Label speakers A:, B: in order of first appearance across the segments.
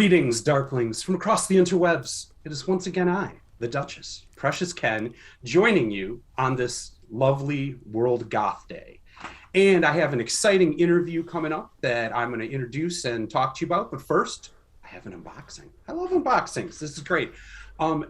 A: Greetings, Darklings, from across the interwebs. It is once again I, the Duchess, Precious Ken, joining you on this lovely World Goth Day. And I have an exciting interview coming up that I'm going to introduce and talk to you about. But first, I have an unboxing. I love unboxings. This is great.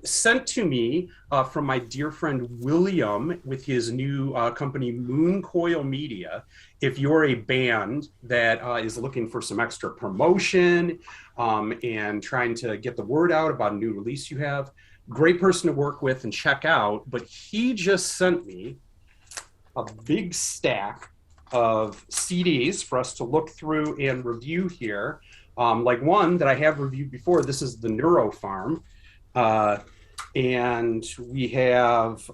A: Sent to me from my dear friend William with his new company Mooncoil Media. If you're a band that is looking for some extra promotion and trying to get the word out about a new release you have, great person to work with and check out. But he just sent me a big stack of CDs for us to look through and review here. Like one that I have reviewed before. This is the Neurofarm. And we have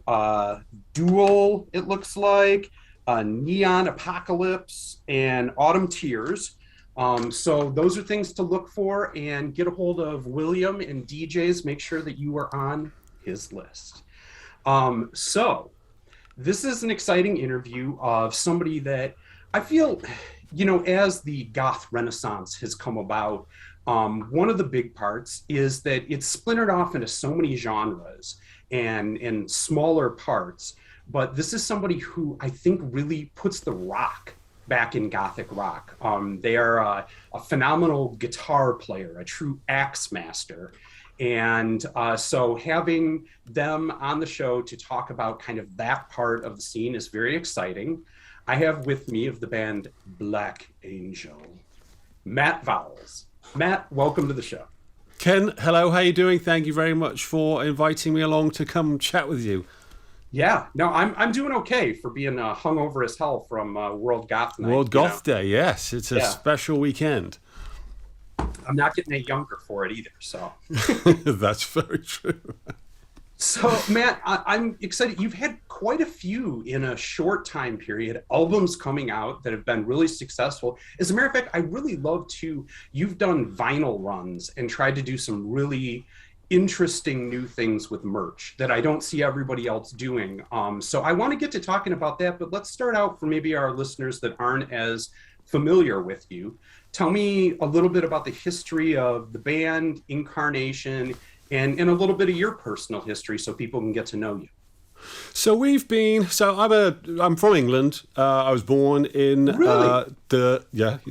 A: Dual, it looks like, Neon Apocalypse, and Autumn Tears. So those are things to look for, and get a hold of William and DJs. Make sure that you are on his list. So this is an exciting interview of somebody that I feel, you know, as the goth renaissance has come about, one of the big parts is that it's splintered off into so many genres and smaller parts. But this is somebody who I think really puts the rock back in Gothic rock. They are a phenomenal guitar player, a true axe master. And so having them on the show to talk about kind of that part of the scene is very exciting. I have with me of the band Black Angel, Matt Vowles. Matt, welcome to the show.
B: Ken, hello, how you doing? Thank you very much for inviting me along to come chat with you.
A: Yeah, no, I'm doing okay for being hungover as hell from World Goth Night.
B: World Goth Day, yes. It's a special weekend.
A: I'm not getting any younger for it either, so.
B: That's very true.
A: So, Matt, I'm excited. You've had quite a few in a short time period, albums coming out that have been really successful. As a matter of fact, I really love you've done vinyl runs and tried to do some really interesting new things with merch that I don't see everybody else doing. So I want to get to talking about that, but let's start out for maybe our listeners that aren't as familiar with you. Tell me a little bit about the history of the band, Incarnation, and a little bit of your personal history so people can get to know you.
B: So I'm from England. I was born in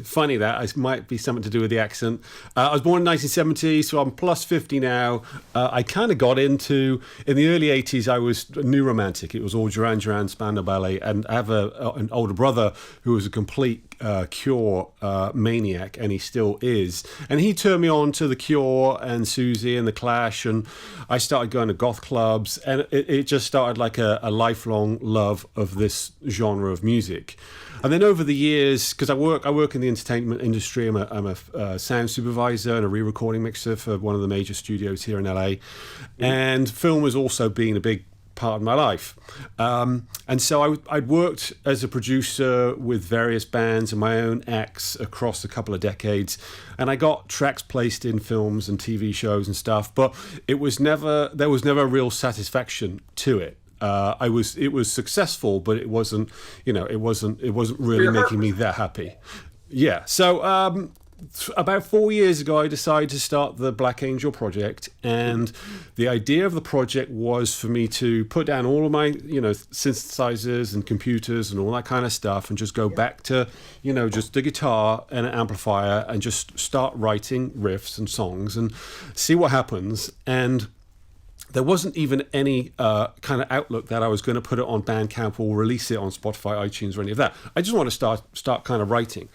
B: funny that it might be something to do with the accent. I was born in 1970, so I'm plus 50 now. I kind of got into, in the early 80s, I was a new romantic. It was all Duran Duran, Spandau Ballet, and I have an older brother who was a complete Cure maniac, and he still is. And he turned me on to the Cure and Susie and the Clash, and I started going to goth clubs, and it just started like a lifelong love of this genre of music. And then over the years, because I work in the entertainment industry, I'm a sound supervisor and a re-recording mixer for one of the major studios here in LA, and film has also been a big part of my life. And so I'd worked as a producer with various bands and my own acts across a couple of decades, and I got tracks placed in films and TV shows and stuff, but there was never a real satisfaction to it. It was successful, but it wasn't really making me that happy. Yeah. So about 4 years ago, I decided to start the Black Angel project, and the idea of the project was for me to put down all of my, synthesizers and computers and all that kind of stuff, and just go back to, just the guitar and an amplifier, and just start writing riffs and songs and see what happens. And there wasn't even any kind of outlook that I was going to put it on Bandcamp or release it on Spotify, iTunes, or any of that. I just want to start kind of writing.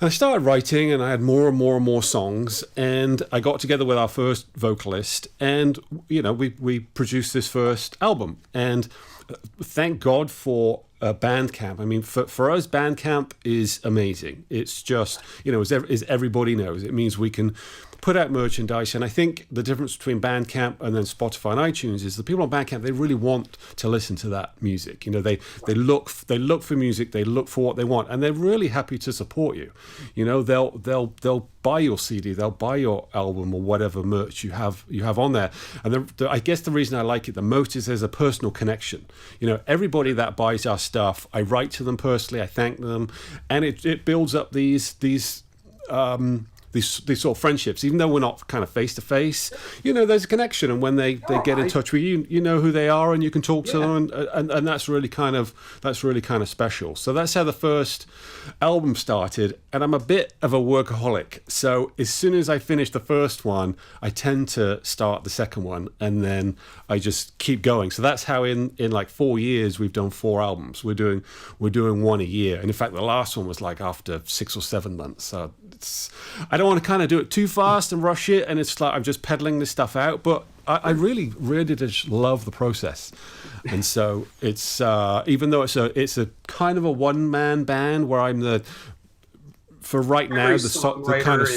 B: I started writing, and I had more and more and more songs, and I got together with our first vocalist, and we produced this first album. And thank God for Bandcamp. I mean, for us, Bandcamp is amazing. It's just, as everybody knows, it means we can put out merchandise. And I think the difference between Bandcamp and then Spotify and iTunes is the people on Bandcamp, they really want to listen to that music. They look for music, they look for what they want, and they're really happy to support you. They'll buy your CD, they'll buy your album or whatever merch you have on there. And I guess the reason I like it the most is there's a personal connection. Everybody that buys our stuff, I write to them personally, I thank them, and it builds up these these sort of friendships, even though we're not kind of face to face. There's a connection, and when they
A: No,
B: get in touch with you, you know who they are, and you can talk to
A: yeah.
B: them, and that's really kind of special. So that's how the first album started, and I'm a bit of a workaholic. So as soon as I finish the first one, I tend to start the second one, and then I just keep going. So that's how in like 4 years we've done 4 albums. We're doing one a year, and in fact the last one was like after 6 or 7 months. So I don't want to kind of do it too fast and rush it, and it's like I'm just peddling this stuff out. But I really, really just love the process, and so it's even though it's a kind of a one man band where I'm for right now the kind of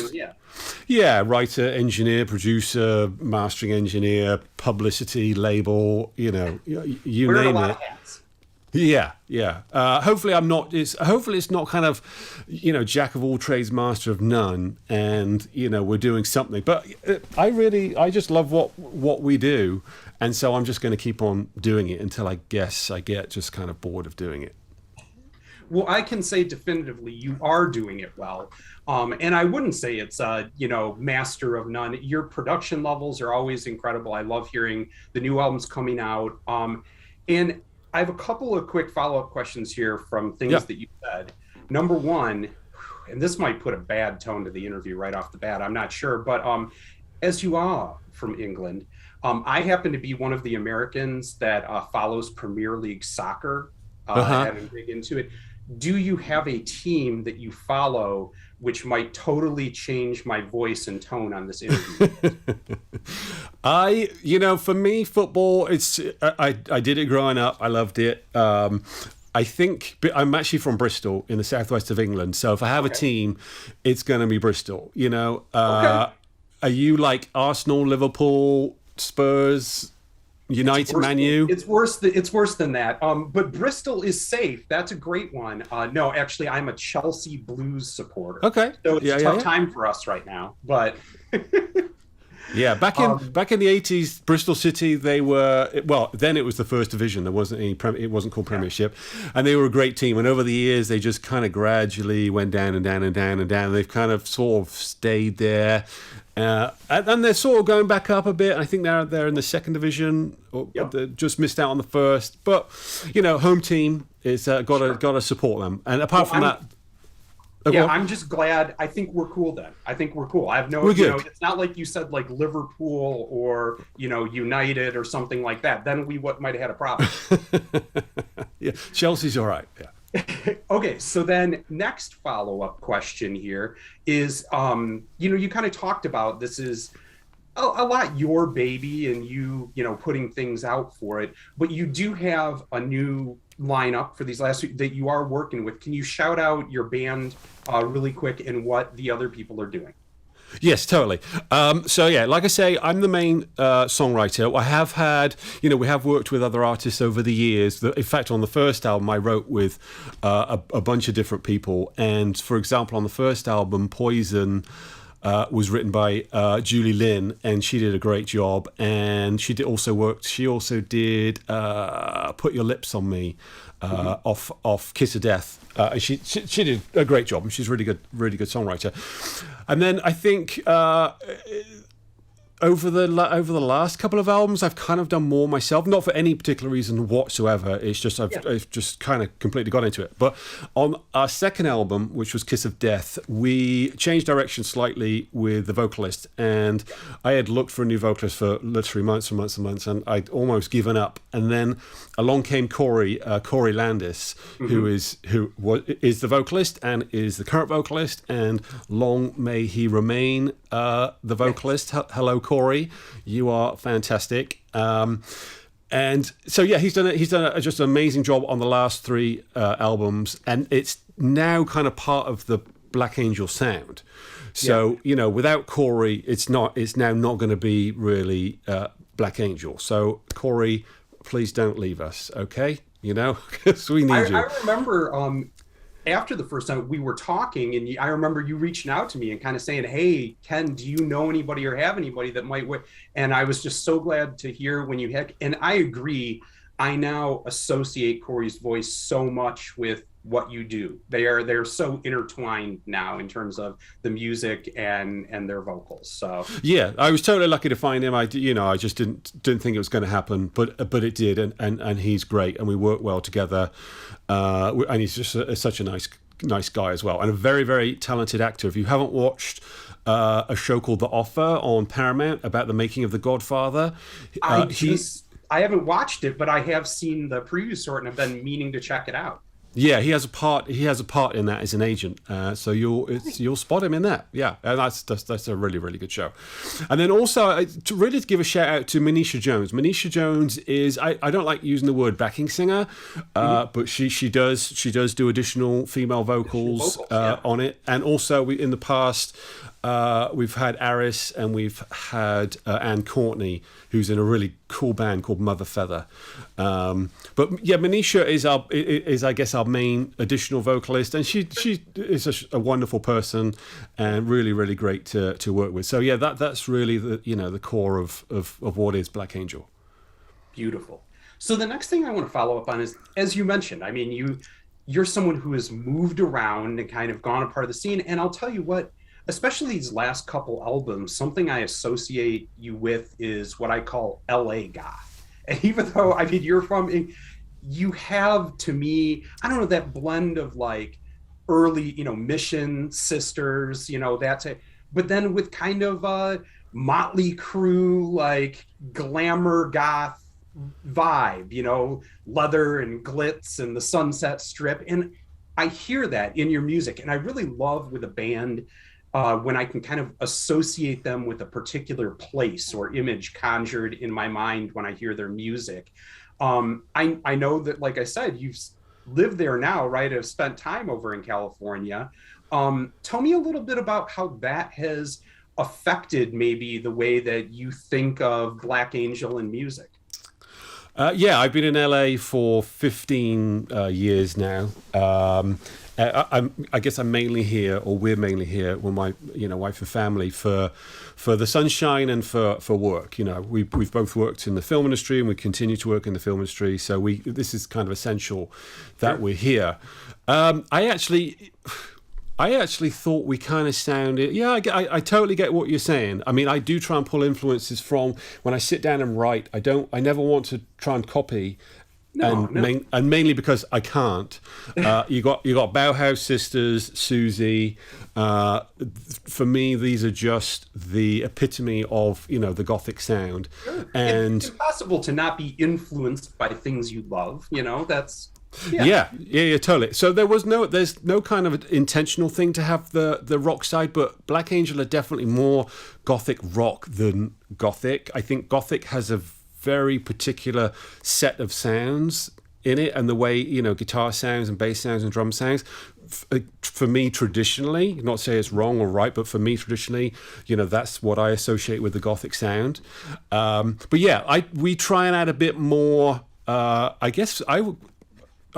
B: yeah, writer, engineer, producer, mastering engineer, publicity, label, you
A: Wearing a
B: name
A: lot
B: it.
A: of hats.
B: Yeah, yeah. Hopefully it's not kind of, jack of all trades, master of none, and we're doing something. But I just love what we do, and so I'm just going to keep on doing it until I guess I get just kind of bored of doing it.
A: Well, I can say definitively you are doing it well. And I wouldn't say it's master of none. Your production levels are always incredible. I love hearing the new albums coming out. And I have a couple of quick follow-up questions here from things
B: Yeah.
A: that you said. Number one, and this might put a bad tone to the interview right off the bat, I'm not sure, but as you are from England, I happen to be one of the Americans that follows Premier League soccer
B: Uh-huh.
A: and I'm big into it. Do you have a team that you follow which might totally change my voice and tone on this interview?
B: For me, football, I did it growing up. I loved it. I think I'm actually from Bristol in the southwest of England. So if I have a
A: Okay.
B: team, it's going to be Bristol.
A: Okay.
B: Are you like Arsenal, Liverpool, Spurs, United, Man U?
A: It's worse than that. But Bristol is safe. That's a great one. No, actually, I'm a Chelsea Blues supporter.
B: Okay.
A: So it's
B: Yeah,
A: a
B: yeah,
A: tough
B: yeah.
A: time for us right now. But
B: Yeah, back in the 80s, Bristol City, they were, well, then it was the first division. There wasn't it wasn't called Premiership, and they were a great team. And over the years, they just kind of gradually went down and down and down and down. They've kind of sort of stayed there, and they're sort of going back up a bit. I think they're in the second division, or
A: Yep.
B: they just missed out on the first. But home team is got to support them. And apart from that.
A: yeah, I'm just glad. I think we're cool then. I think we're cool. I have no,
B: We're good.
A: it's not like you said like Liverpool or, United or something like that. Then we might have had a problem.
B: Yeah, Chelsea's all right. Yeah.
A: Okay, so then next follow-up question here is, you kind of talked about this is a lot your baby and putting things out for it, but you do have a new lineup for these last week that you are working with. Can you shout out your band really quick and what the other people are doing?
B: Yes, totally. So yeah, like I say, I'm the main songwriter. I have had, we have worked with other artists over the years. In fact, on the first album, I wrote with a bunch of different people. And for example, on the first album, Poison was written by Julie Lynn, and she did a great job. And she also did Put Your Lips on Me off Kiss of Death. And she did a great job, and she's really good songwriter. And then I think over the last couple of albums, I've kind of done more myself, not for any particular reason whatsoever. It's just I've just kind of completely got into it. But on our second album, which was Kiss of Death, we changed direction slightly with the vocalist, and I had looked for a new vocalist for literally months and months and months, and I'd almost given up. And then along came Corey Landis, who is the vocalist and is the current vocalist, and long may he remain the vocalist. Hello, Corey, you are fantastic. And so yeah, he's done just an amazing job on the last 3 albums, and it's now kind of part of the Black Angel sound. So without Corey, it's now not going to be really Black Angel. So Corey, please don't leave us, okay? Because we need you.
A: I remember after the first time we were talking, and I remember you reaching out to me and kind of saying, "Hey, Ken, do you know anybody or have anybody that might?" And I was just so glad to hear when you had. And I agree. I now associate Corey's voice so much with what you do. They're so intertwined now in terms of the music and their vocals. So
B: Yeah, I was totally lucky to find him. I just didn't think it was going to happen, but it did, and he's great, and we work well together, and he's just such a nice guy as well, and a very very talented actor. If you haven't watched a show called The Offer on Paramount about the making of The Godfather, he
A: I haven't watched it, but I have seen the previews for it and I've been meaning to check it out.
B: yeah, he has a part. He has a part in that as an agent. So you'll spot him in that. Yeah, and that's a really really good show. And then also to really give a shout out to Manisha Jones. Manisha Jones is I don't like using the word backing singer, but she does do additional female vocals
A: Yeah.
B: on it. And also in the past we've had Aris and we've had Anne Courtney, who's in a really cool band called Mother Feather. But yeah, Manisha is I guess our main additional vocalist, and she is a wonderful person and really really great to work with. So yeah, that's really the core of what is Black Angel.
A: Beautiful. So the next thing I want to follow up on is, as you mentioned, I mean, you're someone who has moved around and kind of gone a part of the scene. And I'll tell you what, especially these last couple albums, something I associate you with is what I call LA goth. And even though I mean you're from, you have to me, I don't know, that blend of like early, Mission Sisters, that's it. But then with kind of a Motley Crue, like glamour goth vibe, leather and glitz and the Sunset Strip. And I hear that in your music. And I really love with a band when I can kind of associate them with a particular place or image conjured in my mind when I hear their music. I know that, like I said, you've lived there now, right? Have spent time over in California. Tell me a little bit about how that has affected maybe the way that you think of Black Angel and music.
B: Yeah, I've been in LA for 15 years now. I guess I'm mainly here, or we're mainly here with my wife and family for the sunshine and for work. We've both worked in the film industry and we continue to work in the film industry. So this is kind of essential that we're here. I actually thought we kind of sounded. Yeah, I totally get what you're saying. I mean, I do try and pull influences from when I sit down and write. I never want to try and copy.
A: No, no.
B: And mainly because I can't. You got Bauhaus Sisters, Susie. For me, these are just the epitome of the Gothic sound.
A: Sure.
B: And
A: It's impossible to not be influenced by things you love. That's yeah.
B: yeah, totally. So there's no kind of intentional thing to have the rock side, but Black Angel are definitely more Gothic rock than Gothic. I think Gothic has a very particular set of sounds in it, and the way guitar sounds and bass sounds and drum sounds. For me, traditionally, not to say it's wrong or right, but for me, traditionally, that's what I associate with the Gothic sound. But yeah, we try and add a bit more. I guess I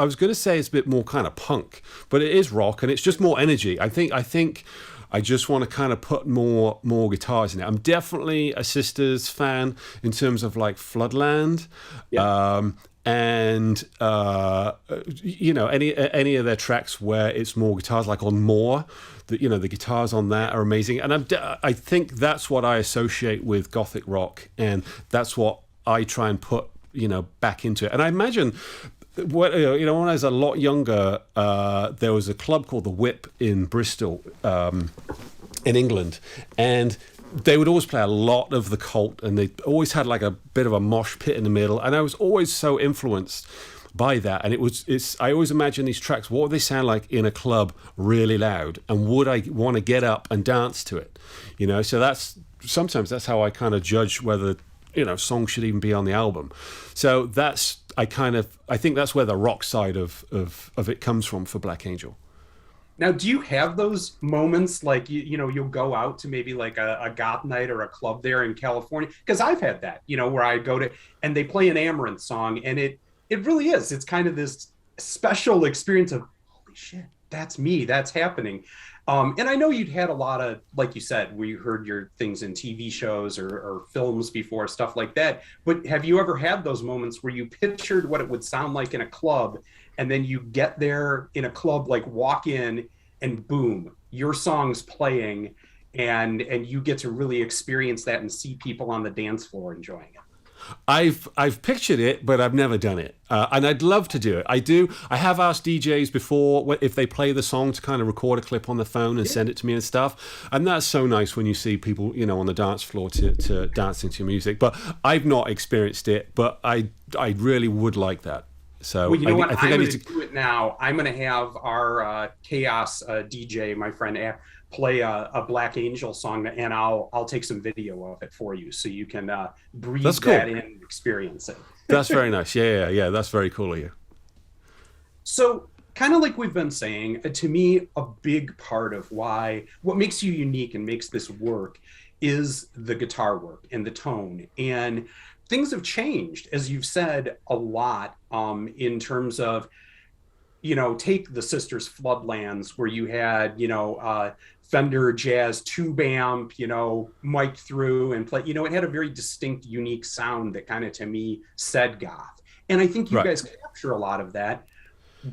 B: was going to say it's a bit more kind of punk, but it is rock and it's just more energy. I think I just want to kind of put more guitars in it. I'm definitely a Sisters fan in terms of like Floodland.
A: Yeah.
B: And any of their tracks where it's more guitars, like on More, the guitars on that are amazing. And I think that's what I associate with Gothic rock, and that's what I try and put back into it. And I imagine when I was a lot younger, there was a club called the Whip in Bristol, in England, and they would always play a lot of the Cult, and they always had like a bit of a mosh pit in the middle, and I was always so influenced by that. And I always imagine these tracks, what would they sound like in a club really loud, and would I want to get up and dance to it? So sometimes that's how I kind of judge whether songs should even be on the album. So I think that's where the rock side of it comes from for Black Angel.
A: Now, do you have those moments like you'll go out to maybe like a goth night or a club there in California? Because I've had that, where I go to and they play an Amaranth song, and it really is. It's kind of this special experience of holy shit, that's me, that's happening. And I know you'd had a lot of, like you said, we heard your things in TV shows or films before, stuff like that. But have you ever had those moments where you pictured what it would sound like in a club, and then you get there in a club, like walk in, and boom, your song's playing, and you get to really experience that and see people on the dance floor enjoying it?
B: I've pictured it, but I've never done it, and I'd love to do it. I do. I have asked DJs before if they play the song to kind of record a clip on the phone and send it to me and stuff. And that's so nice when you see people, on the dance floor to dancing to music. But I've not experienced it, but I really would like that. So
A: Well, you know what?
B: I think
A: I'm
B: I
A: going
B: need
A: to
B: to.
A: do it now. I'm going to have our Chaos DJ, my friend, play a Black Angel song, and I'll take some video of it for you, so you can
B: That's
A: breathe
B: cool.
A: that in and experience it.
B: That's very nice. Yeah. That's very cool of you.
A: So, kind of like we've been saying, to me, a big part of what makes you unique and makes this work is the guitar work and the tone. And things have changed, as you've said, a lot in terms of, take the Sisters Floodlands, where you had, Fender Jazz tube amp, mic'd through and play, it had a very distinct, unique sound that kind of, to me, said goth. And I think you
B: Right.
A: guys capture a lot of that.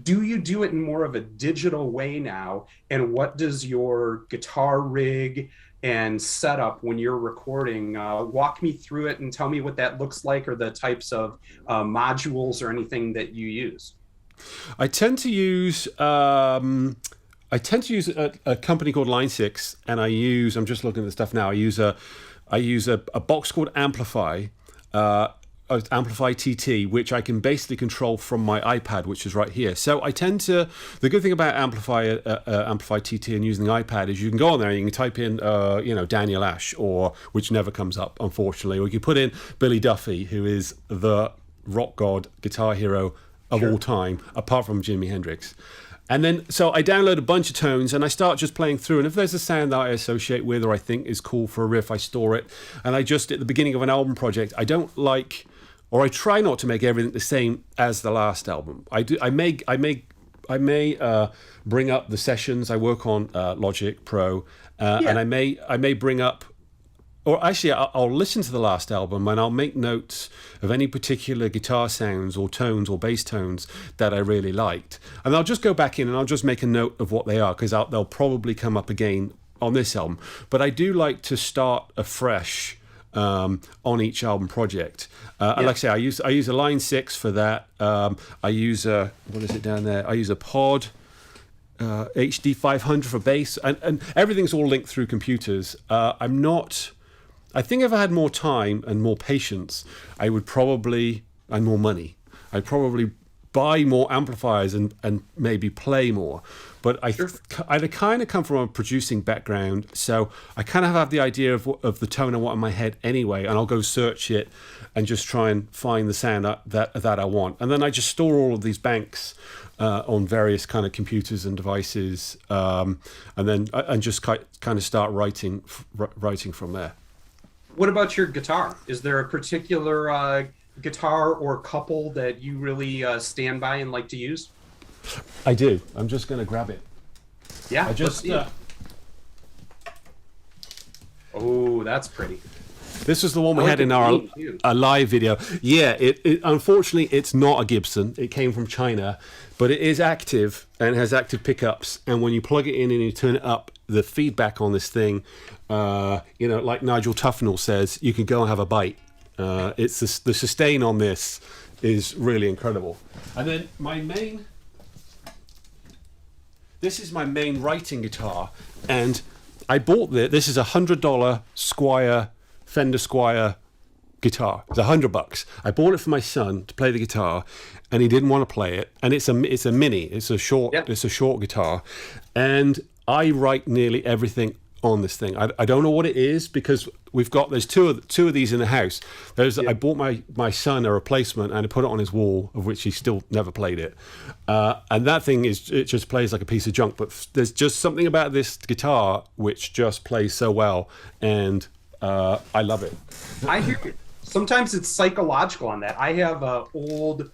A: Do you do it in more of a digital way now? And what does your guitar rig and setup when you're recording? Walk me through it and tell me what that looks like, or the types of modules or anything that you use.
B: I tend to use a company called Line Six, and I'm just looking at the stuff now. I use a box called Amplify TT, which I can basically control from my iPad, which is right here. So the good thing about Amplify TT and using the iPad is you can go on there and you can type in Daniel Ash, or which never comes up, unfortunately, or you can put in Billy Duffy, who is the rock god guitar hero of all time, apart from Jimi Hendrix. And then, so I download a bunch of tones and I start just playing through. And if there's a sound that I associate with or I think is cool for a riff, I store it. And at the beginning of an album project, I don't like, or I try not to make everything the same as the last album. I may bring up the sessions. I work on Logic Pro, and I may bring up, or actually, I'll listen to the last album and I'll make notes of any particular guitar sounds or tones or bass tones that I really liked. And I'll just go back in and I'll just make a note of what they are, because they'll probably come up again on this album. But I do like to start afresh on each album project. And like I say, I use a Line 6 for that. I use what is it down there? I use a Pod. HD 500 for bass, and everything's all linked through computers. I think if I had more time and more patience, and more money, I'd probably buy more amplifiers and maybe play more. But I kind of come from a producing background, so I kind of have the idea of the tone I want in my head anyway, and I'll go search it and just try and find the sound that I want. And then I just store all of these banks on various kind of computers and devices, and just kind of start writing from there.
A: What about your guitar? Is there a particular guitar or couple that you really stand by and like to use?
B: I do. I'm just going to grab it.
A: Yeah,
B: I just.
A: Oh, that's pretty.
B: This was the one we had in our live video. Yeah, it unfortunately it's not a Gibson. It came from China, but it is active and has active pickups. And when you plug it in and you turn it up, the feedback on this thing, like Nigel Tufnell says, you can go and have a bite. The sustain on this is really incredible. And then this is my main writing guitar, and I bought this. This is $100 Fender Squire guitar. It's $100. I bought it for my son to play the guitar, and he didn't want to play it. And it's a mini. It's a short guitar, and I write nearly everything on this thing. I don't know what it is, because there's two of these in the house. I bought my son a replacement and I put it on his wall, of which he still never played it. And that thing it just plays like a piece of junk. But there's just something about this guitar which just plays so well, and I love it.
A: I hear it. Sometimes it's psychological on that. I have a old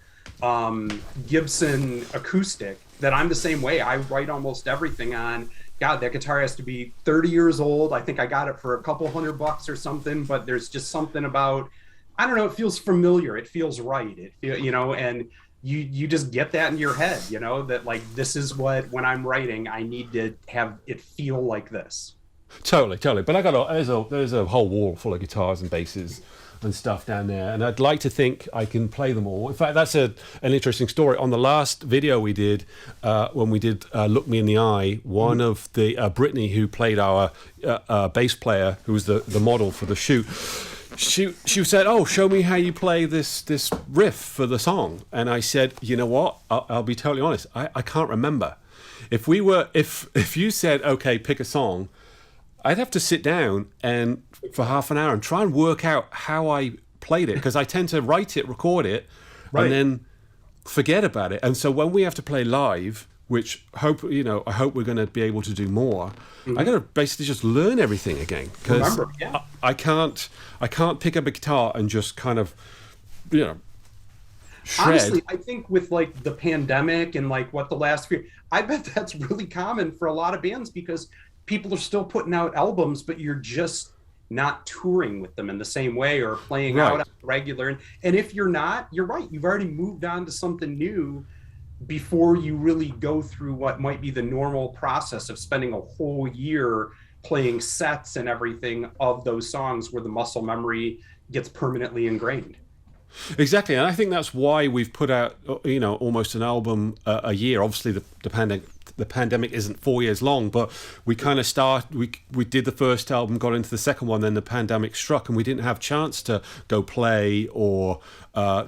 A: Gibson acoustic that I'm the same way. I write almost everything on, God, that guitar has to be 30 years old. I think I got it for a couple $100 or something, but there's just something about, I don't know, it feels familiar. It feels right. And you just get that in your head, that like this is what when I'm writing, I need to have it feel like this.
B: Totally, totally. But I got there's a whole wall full of guitars and basses and stuff down there, and I'd like to think I can play them all. In fact, that's an interesting story. On the last video we did, when we did "Look Me in the Eye," one of the Brittany, who played our bass player, who was the model for the shoot. She said, "Oh, show me how you play this riff for the song." And I said, "You know what? I'll be totally honest. I can't remember. If you said, okay, pick a song, I'd have to sit down and for half an hour and try and work out how I played it, because I tend to write it, record it,
A: Right.
B: and then forget about it. And so when we have to play live, which I hope we're going to be able to do more, I got to basically just learn everything again, because
A: Remember, yeah.
B: I can't pick up a guitar and just kind of shred.
A: Honestly, I think with like the pandemic and like what the last few, I bet that's really common for a lot of bands because people are still putting out albums, but you're just not touring with them in the same way or playing out
B: Right.
A: on regular. And if you're not, you're right. You've already moved on to something new before you really go through what might be the normal process of spending a whole year playing sets and everything of those songs where the muscle memory gets permanently ingrained.
B: Exactly, and I think that's why we've put out, almost an album a year. Obviously, the pandemic isn't 4 years long, but we kind of we did the first album, got into the second one, then the pandemic struck, and we didn't have chance to go play or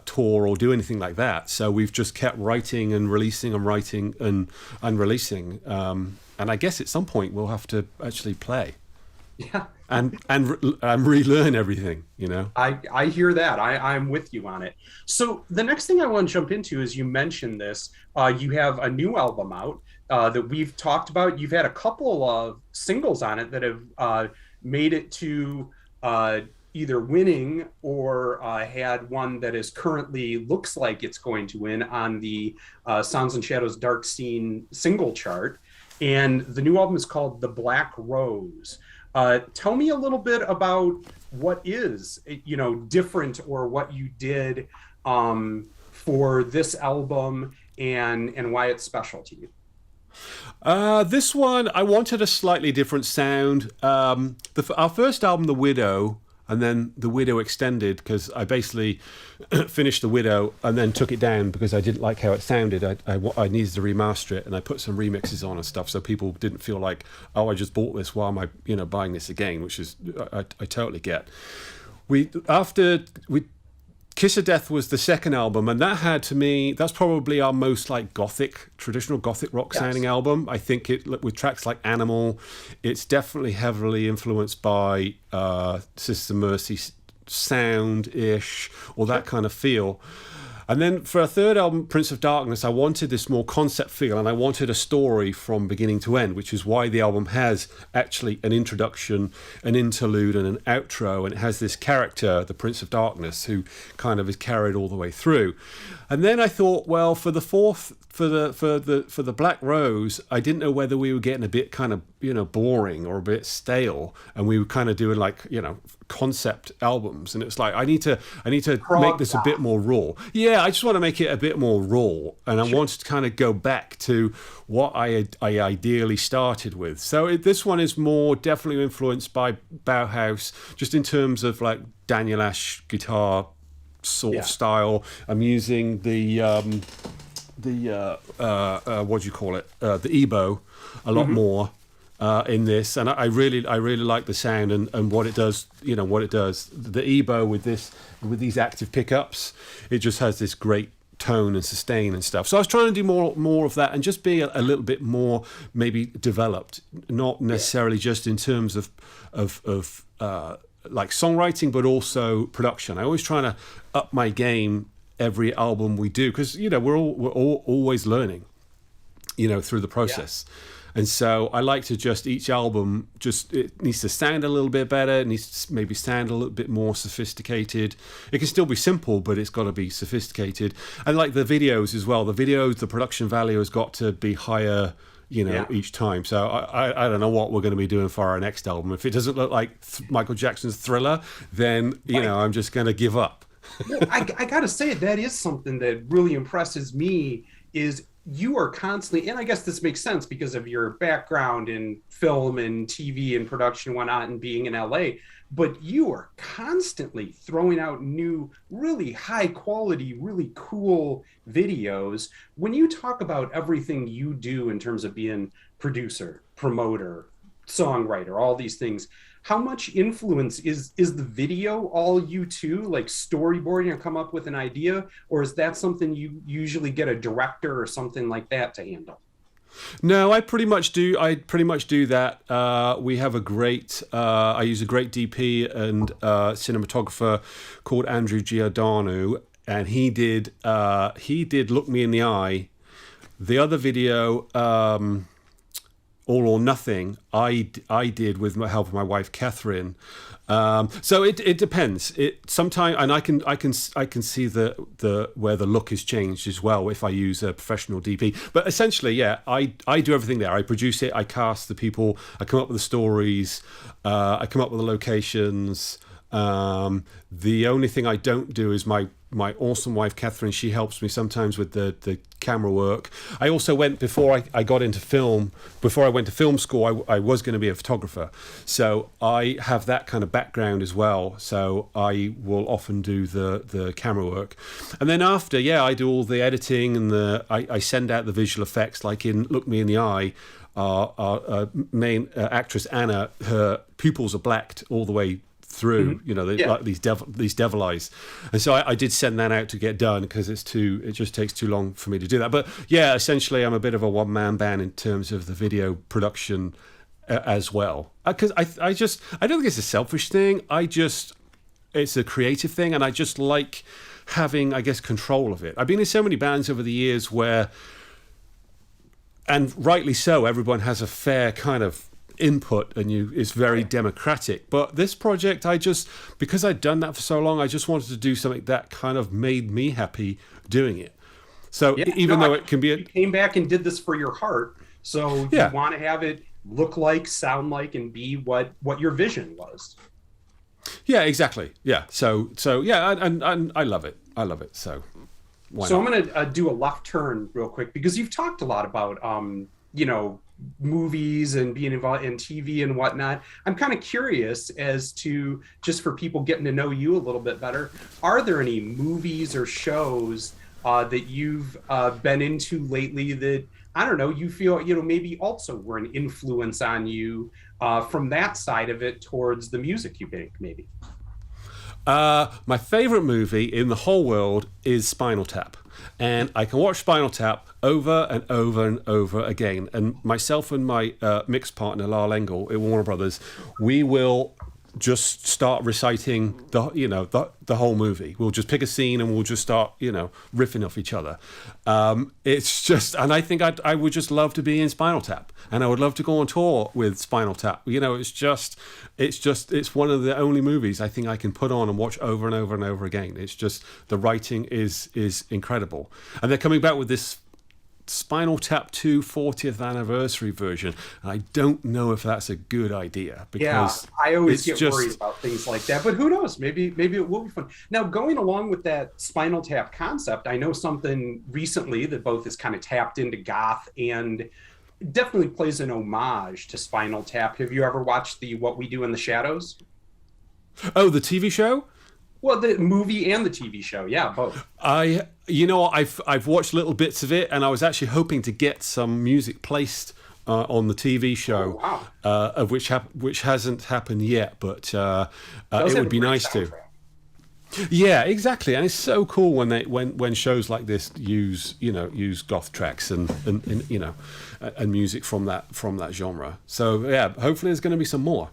B: tour or do anything like that. So we've just kept writing and releasing and writing and releasing. And I guess at some point we'll have to actually play
A: Yeah.
B: and relearn everything.
A: I hear that. I'm with you on it. So the next thing I want to jump into is you mentioned this. You have a new album out that we've talked about. You've had a couple of singles on it that have made it to either winning or had one that is currently looks like it's going to win on the Sounds and Shadows Dark Scene single chart. And the new album is called The Black Rose. Tell me a little bit about what is, different or what you did for this album and why it's special to you.
B: This one, I wanted a slightly different sound. Our first album, The Widow, and then The Widow Extended, because I basically finished The Widow and then took it down because I didn't like how it sounded. I needed to remaster it, and I put some remixes on and stuff so people didn't feel like, oh, I just bought this. Why am I, buying this again? Which is, I totally get. Kiss of Death was the second album, and that had, to me, that's probably our most like traditional gothic rock sounding album. I think with tracks like Animal, it's definitely heavily influenced by Sister Mercy sound-ish, or that kind of feel. And then for a third album, Prince of Darkness, I wanted this more concept feel, and I wanted a story from beginning to end, which is why the album has actually an introduction, an interlude, and an outro, and it has this character, the Prince of Darkness, who kind of is carried all the way through. And then I thought, well, for the fourth, for the Black Rose, I didn't know whether we were getting a bit kind of boring or a bit stale, and we were kind of doing like concept albums, and it's like I need to make this a bit more raw. Yeah, I just want to make it a bit more raw, and I wanted to kind of go back to what I ideally started with. So this one is more definitely influenced by Bauhaus, just in terms of like Daniel Ash guitar sort of style. I'm using the what do you call it? The EBO a lot more in this, and I really like the sound and what it does. What it does. The EBO with these active pickups, it just has this great tone and sustain and stuff. So I was trying to do more of that and just be a little bit more maybe developed, not necessarily just in terms of like songwriting, but also production. I always trying to up my game every album we do, because we're always learning through the process. And so I like to just each album, it needs to sound a little bit better. It needs to maybe sound a little bit more sophisticated. It can still be simple, but it's got to be sophisticated. And like the videos as well. The production value has got to be higher
A: Yeah.
B: each time. So I don't know what we're going to be doing for our next album. If it doesn't look like Michael Jackson's Thriller, then
A: Right.
B: I'm just going to give up.
A: Well, I gotta say that is something that really impresses me is you are constantly, and I guess this makes sense because of your background in film and TV and production and whatnot and being in LA, but you are constantly throwing out new, really high quality, really cool videos. When you talk about everything you do in terms of being producer, promoter, songwriter, all these things, how much influence is the video all you too, like storyboarding or come up with an idea, or is that something you usually get a director or something like that to handle?
B: No, I pretty much do. I pretty much do that. We have a great. I use a great DP and cinematographer called Andrew Giordano, and he did. He did Look Me in the Eye. The other video, All or Nothing, I did with the help of my wife Catherine. So it depends. It sometimes, and I can see the where the look is changed as well if I use a professional DP. But essentially, yeah, I do everything there. I produce it. I cast the people. I come up with the stories. I come up with the locations. The only thing I don't do is my awesome wife Catherine. She helps me sometimes with the camera work. I also went before I got into film. Before I went to film school, I was going to be a photographer, so I have that kind of background as well. So I will often do the camera work, and then after, yeah, I do all the editing and I send out the visual effects. Like in Look Me in the Eye, our main actress Anna, her pupils are blacked all the way through,
A: Mm-hmm. Yeah.
B: like these devil eyes, and so I did send that out to get done because it just takes too long for me to do that. But yeah, essentially I'm a bit of a one-man band in terms of the video production as well, because I don't think it's a selfish thing. It's a creative thing, and I just like having, I guess, control of it. I've been in so many bands over the years where, and rightly so, everyone has a fair kind of input and it's very democratic. But this project, because I'd done that for so long, I just wanted to do something that kind of made me happy doing it. So
A: Yeah,
B: even
A: no,
B: though it can be
A: you came back and did this for your heart, so you
B: yeah,
A: want to have it look like, sound like, and be what your vision was.
B: yeah, exactly, yeah. So yeah, and I love it. So why
A: So I'm
B: not?
A: going to do a left turn real quick because you've talked a lot about, movies and being involved in TV and whatnot. I'm kind of curious as to, just for people getting to know you a little bit better, are there any movies or shows that you've been into lately that, I don't know, you feel, maybe also were an influence on you from that side of it towards the music you make, maybe?
B: My favorite movie in the whole world is Spinal Tap. And I can watch Spinal Tap over and over and over again. And myself and my mix partner, Lyle Engel at Warner Brothers, we will just start reciting the whole movie. We'll just pick a scene and we'll just start riffing off each other. It's just, and I think I would just love to be in Spinal Tap, and I would love to go on tour with Spinal Tap. It's one of the only movies I think I can put on and watch over and over and over again. It's just, the writing is incredible, and they're coming back with this Spinal Tap 2 40th anniversary version. And I don't know if that's a good idea,
A: Yeah,
B: because
A: I always
B: it's
A: get worried
B: just
A: about things like that, but who knows? Maybe it will be fun. Now, going along with that Spinal Tap concept, I know something recently that both is kind of tapped into goth and definitely plays an homage to Spinal Tap. Have you ever watched the What We Do in the Shadows?
B: oh, the TV show.
A: Well, the movie and the TV show, yeah, both.
B: I've watched little bits of it, and I was actually hoping to get some music placed on the TV
A: Oh,
B: show,
A: wow.
B: of which hasn't happened yet, but
A: Does
B: it
A: have
B: would
A: a
B: be
A: great
B: nice to.
A: soundtrack.
B: Yeah, exactly, and it's so cool when shows like this use goth tracks and music from that genre. So yeah, hopefully there's going to be some more.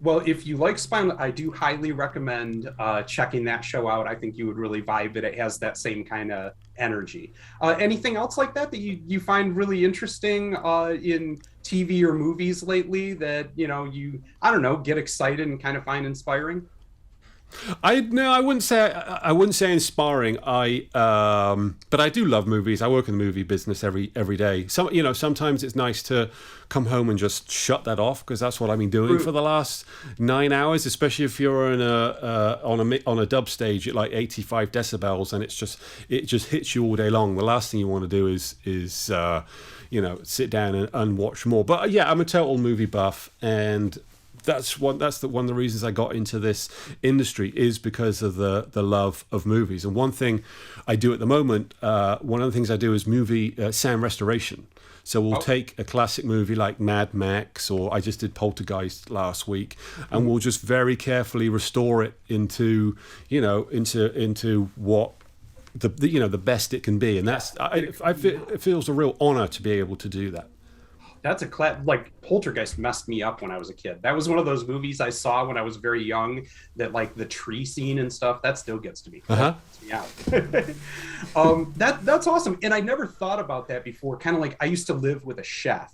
A: Well, if you like Spinal, I do highly recommend checking that show out. I think you would really vibe it. It has that same kind of energy. Anything else like that you find really interesting in TV or movies lately that, I don't know, get excited and kind of find inspiring?
B: I wouldn't say inspiring. But I do love movies. I work in the movie business every day. Sometimes it's nice to come home and just shut that off, because that's what I've been doing for
A: True.
B: the last 9 hours. Especially if you're in on a dub stage at like 85 decibels, and it just hits you all day long. The last thing you want to do is sit down and watch more. But yeah, I'm a total movie buff, and one of the reasons I got into this industry is because of the love of movies. And one thing I do at the moment, one of the things I do is movie sound restoration. So we'll
A: Oh,
B: take a classic movie like Mad Max, or I just did Poltergeist last week, and we'll just very carefully restore it into what the best it can be. And it feels a real honor to be able to do that.
A: that's like Poltergeist messed me up when I was a kid. That was one of those movies I saw when I was very young, that like the tree scene and stuff, that still gets to me. That
B: Uh-huh.
A: gets me out. That's awesome. And I never thought about that before. Kind of like I used to live with a chef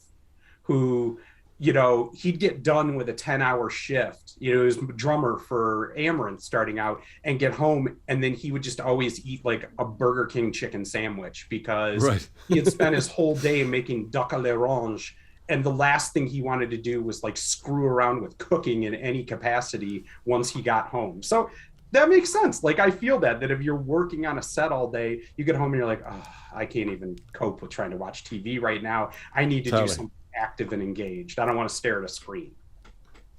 A: who, he'd get done with a 10-hour shift. He was drummer for Amaranth starting out, and get home, and then he would just always eat like a Burger King chicken sandwich because
B: Right.
A: he had spent his whole day making duck à l'orange. And the last thing he wanted to do was like screw around with cooking in any capacity once he got home. So that makes sense. Like I feel that if you're working on a set all day, you get home and you're like, oh, I can't even cope with trying to watch TV right now. I need to do
B: Totally.
A: something active and engaged. I don't want to stare at a screen.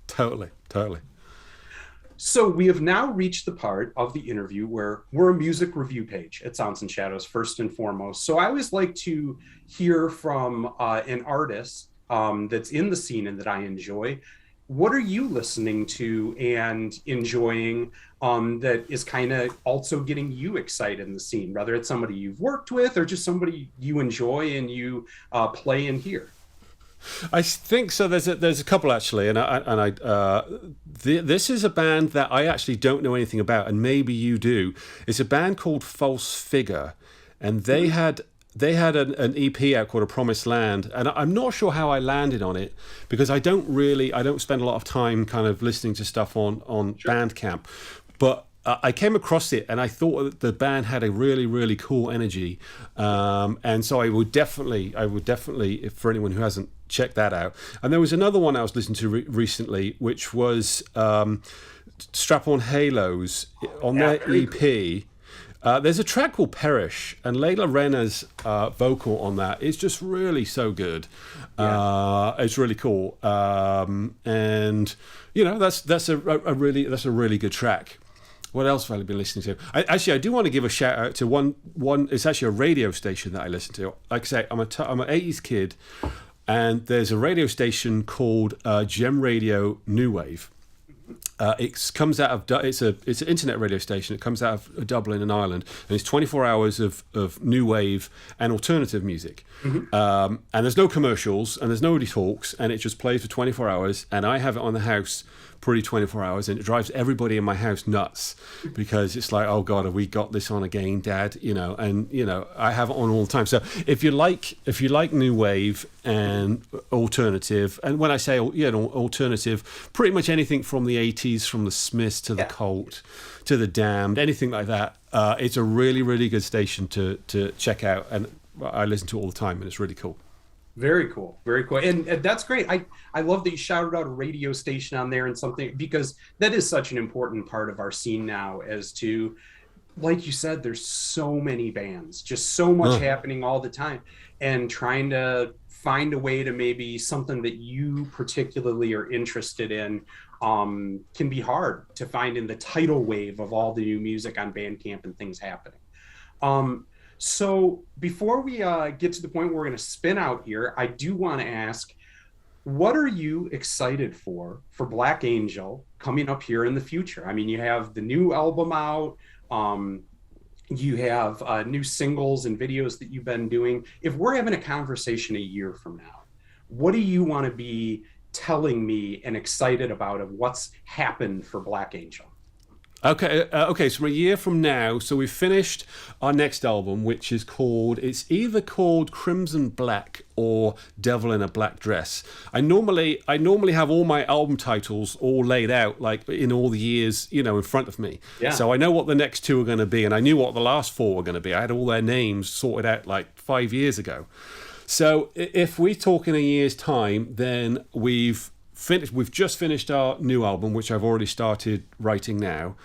B: Totally.
A: So we have now reached the part of the interview where we're a music review page at Sounds and Shadows first and foremost. So I always like to hear from an artist that's in the scene and that I enjoy. What are you listening to and enjoying that is kind of also getting you excited in the scene, whether it's somebody you've worked with or just somebody you enjoy and you play and hear?
B: I think so. There's a couple actually, this is a band that I actually don't know anything about, and maybe you do. It's a band called False Figure, and they had an EP out called A Promised Land, and I'm not sure how I landed on it, because I don't spend a lot of time kind of listening to stuff on
A: Sure.
B: Bandcamp, but I came across it and I thought that the band had a really, really cool energy, and so I would definitely, if for anyone who hasn't checked that out. And there was another one I was listening to recently, which was Strap On Halos on
A: Yeah,
B: their
A: very cool.
B: EP. There's a track called Perish, and Layla Renner's vocal on that is just really so good.
A: Yeah.
B: It's really cool, and that's a really good track. What else have I been listening to? I do want to give a shout out to one. It's actually a radio station that I listen to. Like I say, I'm an '80s kid, and there's a radio station called Gem Radio New Wave. It comes out of it's an internet radio station. It comes out of Dublin in Ireland, and it's 24 hours of new wave and alternative music. And there's no commercials, and there's nobody talks, and it just plays for 24 hours. And I have it on the house pretty 24 hours, and it drives everybody in my house nuts, because it's like, oh god, have we got this on again, Dad? And I have it on all the time. So if you like new wave and alternative, and when I say alternative, pretty much anything from the 80s, from the Smiths to the
A: Yeah.
B: Cult to the Damned, anything like that, it's a really, really good station to check out, and I listen to it all the time, and it's really cool.
A: Very cool. Very cool. And that's great. I love that you shouted out a radio station on there and something, because that is such an important part of our scene now, as to, like you said, there's so many bands, just so much happening all the time, and trying to find a way to maybe something that you particularly are interested in can be hard to find in the tidal wave of all the new music on Bandcamp and things happening. So before we get to the point where we're going to spin out here, I do want to ask, what are you excited for Black Angel coming up here in the future? I mean, you have the new album out, you have new singles and videos that you've been doing. If we're having a conversation a year from now, what do you want to be telling me and excited about of what's happened for Black Angel?
B: Okay. So a year from now, so we've finished our next album, which is called. It's either called Crimson Black or Devil in a Black Dress. I normally have all my album titles all laid out, like in all the years, in front of me.
A: Yeah.
B: So I know what the next two are going to be, and I knew what the last four were going to be. I had all their names sorted out like 5 years ago. So if we talk in a year's time, then we've just finished our new album, which I've already started writing now.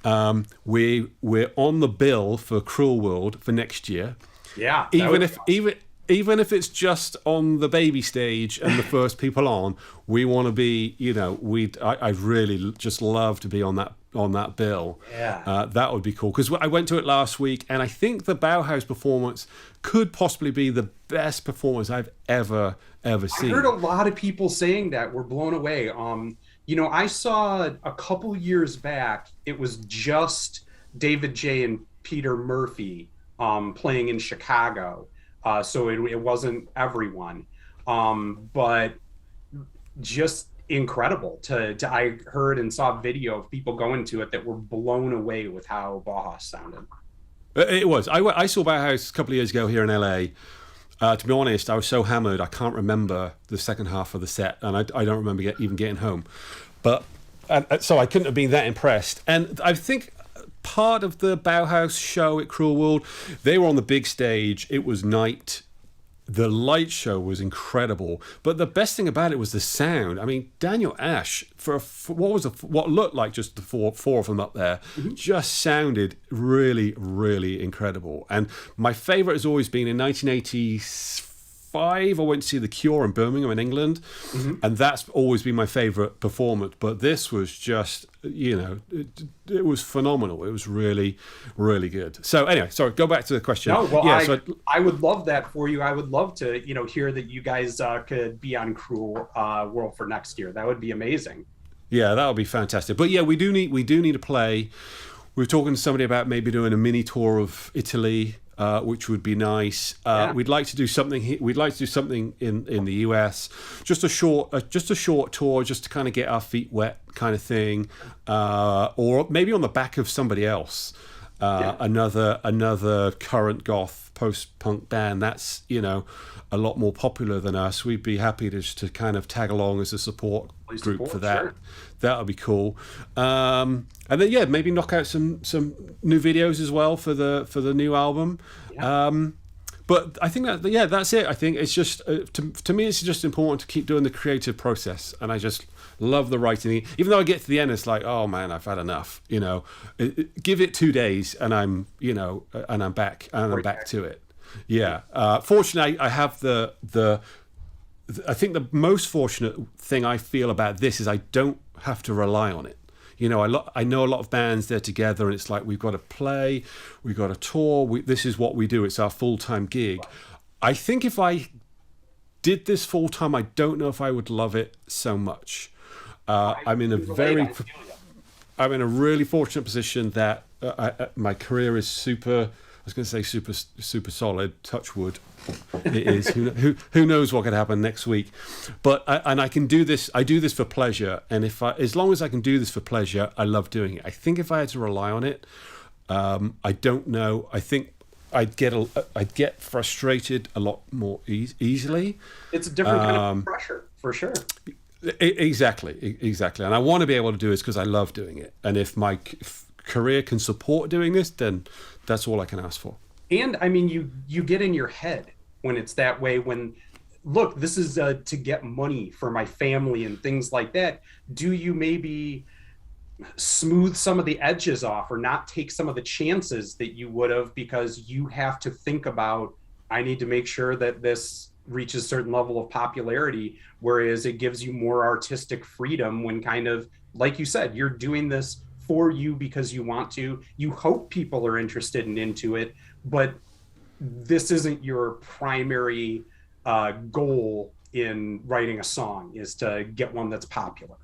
B: We're on the bill for Cruel World for next year.
A: Yeah.
B: Even if it's just on the baby stage and the first people on, we want to be. I'd really just love to be on that bill.
A: Yeah.
B: That would be cool, because I went to it last week, and I think the Bauhaus performance could possibly be the best performance I've ever seen.
A: I heard a lot of people saying that were blown away. I saw a couple years back, it was just David J. and Peter Murphy playing in Chicago. So it wasn't everyone. But just incredible I heard and saw a video of people going to it that were blown away with how Bauhaus sounded.
B: It was. I saw Bauhaus a couple of years ago here in LA. To be honest, I was so hammered I can't remember the second half of the set, and I don't remember even getting home. But so I couldn't have been that impressed. And I think part of the Bauhaus show at Cruel World, they were on the big stage. It was night. The light show was incredible, but the best thing about it was the sound. I mean, Daniel Ash, for what looked like just the four of them up there, just sounded really, really incredible. And my favourite has always been in 1985. I went to see The Cure in Birmingham in England, and that's always been my favourite performance. But this was just, it was phenomenal. It was really, really good. So anyway, sorry, go back to the question.
A: No, well, I would love that for you. I would love to, hear that you guys could be on Cruel World for next year. That would be amazing.
B: Yeah, that would be fantastic. But yeah, we do need to play. We were talking to somebody about maybe doing a mini tour of Italy. Which would be nice.
A: Yeah.
B: We'd like to do something. We'd like to do something in the US, just a short tour, just to kind of get our feet wet, kind of thing, or maybe on the back of somebody else, another current goth post-punk band that's a lot more popular than us. We'd be happy to kind of tag along as a support group for that. Sure. That would be cool. And then maybe knock out some new videos as well for the new album. Yeah. But I think that's it. I think it's just to me it's just important to keep doing the creative process, and I just love the writing. Even though I get to the end, it's like, oh man, I've had enough. Give it 2 days, and I'm back to it. Yeah. Fortunately, I have I think the most fortunate thing I feel about this is I don't have to rely on it. I know a lot of bands, they're together and it's like, we've got to play, we've got to tour, this is what we do, it's our full-time gig. I think if I did this full-time, I don't know if I would love it so much. I'm in a really fortunate position that my career is super, I was going to say super solid, touch wood. It is. Who knows what could happen next week? But I can do this. I do this for pleasure, and as long as I can do this for pleasure, I love doing it. I think if I had to rely on it, I don't know. I think I'd get frustrated a lot more easily.
A: It's a different kind of pressure, for sure.
B: Exactly. And I want to be able to do this because I love doing it. And if my career can support doing this, then that's all I can ask for.
A: And I mean, you get in your head when it's that way. When, look, this is to get money for my family and things like that. Do you maybe smooth some of the edges off or not take some of the chances that you would have, because you have to think about, I need to make sure that this reaches a certain level of popularity, whereas it gives you more artistic freedom when, kind of like you said, you're doing this for you because you want to. You hope people are interested and into it, but this isn't your primary goal in writing a song, is to get one that's popular.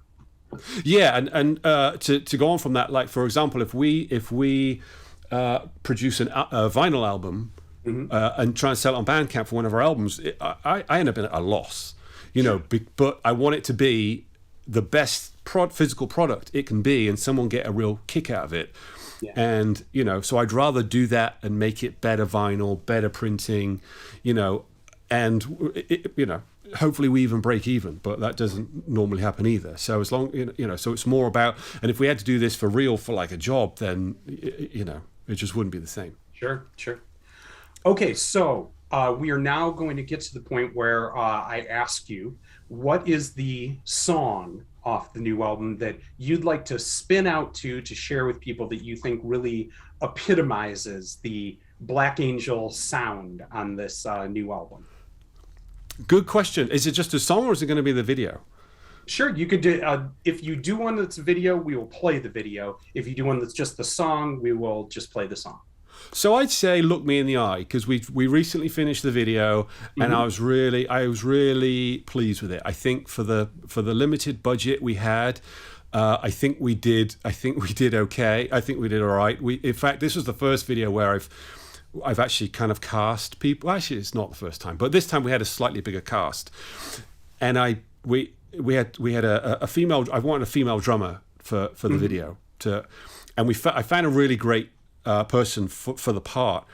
B: Yeah, and to go on from that, like for example, if we produce a vinyl album and try and sell it on Bandcamp for one of our albums, I end up in a loss, but I want it to be the best physical product it can be, and someone get a real kick out of it.
A: Yeah.
B: And so I'd rather do that and make it better vinyl, better printing, and hopefully we even break even, but that doesn't normally happen either. So as long so it's more about, and if we had to do this for real for like a job, then it just wouldn't be the same.
A: Sure, sure. Okay, so we are now going to get to the point where I ask you, what is the song off the new album that you'd like to spin out to share with people that you think really epitomizes the Black Angel sound on this new album?
B: Good question. Is it just a song, or is it going to be the video?
A: Sure, you could do. If you do one that's a video, we will play the video. If you do one that's just the song, we will just play the song.
B: So I'd say "Look Me in the Eye" because we recently finished the video, and I was really pleased with it. I think for the limited budget we had, I think we did okay. I think we did all right. In fact, this was the first video where I've actually kind of cast people. Actually, it's not the first time, but this time we had a slightly bigger cast, and we had a female. I wanted a female drummer for the video and I found a really great person for the part,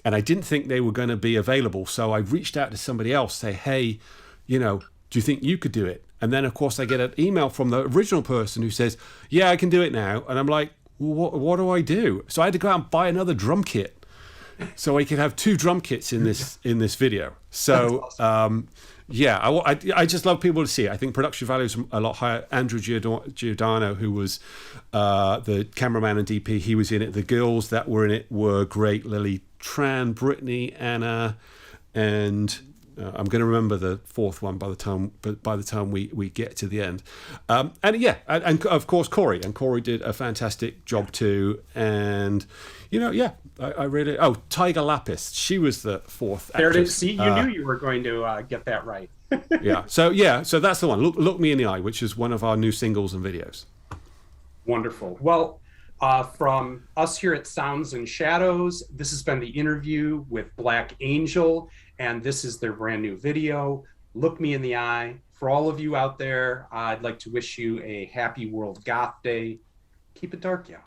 B: and I didn't think they were going to be available. So I reached out to somebody else, say, hey, do you think you could do it? And then of course I get an email from the original person who says, yeah, I can do it now. And I'm like, well, what do I do? So I had to go out and buy another drum kit so I could have 2 drum kits in this video. So awesome. I just love people to see it. I think production value is a lot higher. Andrew Giordano, who was the cameraman and DP, he was in it. The girls that were in it were great. Lily Tran, Brittany, Anna, and I'm going to remember the 4th one by the time we get to the end. And of course Corey did a fantastic job too. And I really Tiger Lapis, she was the 4th actress.
A: There it is. See, you knew you were going to get that right.
B: So that's the one. Look Me in the Eye, which is one of our new singles and videos.
A: Wonderful. Well, from us here at Sounds and Shadows, this has been the interview with Black Angel, and this is their brand new video, Look Me in the Eye. For all of you out there, I'd like to wish you a happy World Goth Day. Keep it dark, y'all.